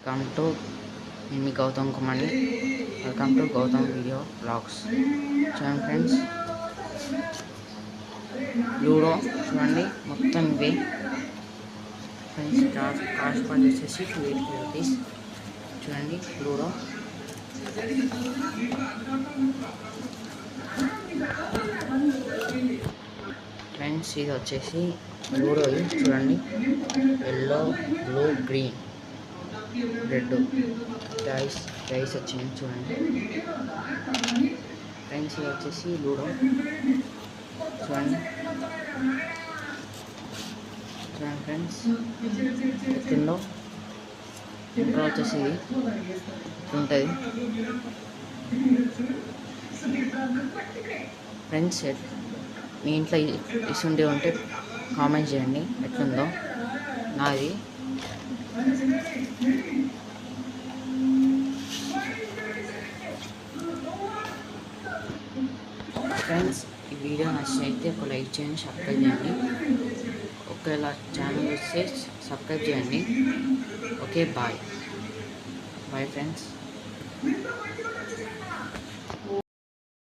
Welcome to మీ Gautam Kumari. Welcome to Gautam video blogs. చూడండి friends, ludo చూడండి మొత్తం ఇవే ఫ్రెండ్స్. కాస్ట్ వచ్చేసి 280 రూపీస్. చూడండి లూడో ఫ్రెండ్స్. ఇది వచ్చేసి లూడో చూడండి, yellow, blue, green, red dice వచ్చింది చూడండి ఫ్రెండ్స్. ఇది వచ్చేసి లూడో చూడండి ఫ్రెండ్స్. ఎత్తుందో ఇంకా వచ్చేసి ఇది ఉంటుంది ఫ్రెండ్స్. మీ ఇంట్లో ఇసుండి ఉంటే కామెంట్ చేయండి ఎట్లుందో. నాది ఫ్రెండ్స్, ఈ వీడియో నచ్చినైతే ఒక లైక్ చేయండి, సబ్స్క్రైబ్ చేయండి. ఒకవేళ ఛానల్ వస్తే సబ్స్క్రైబ్ చేయండి. Okay, bye friends.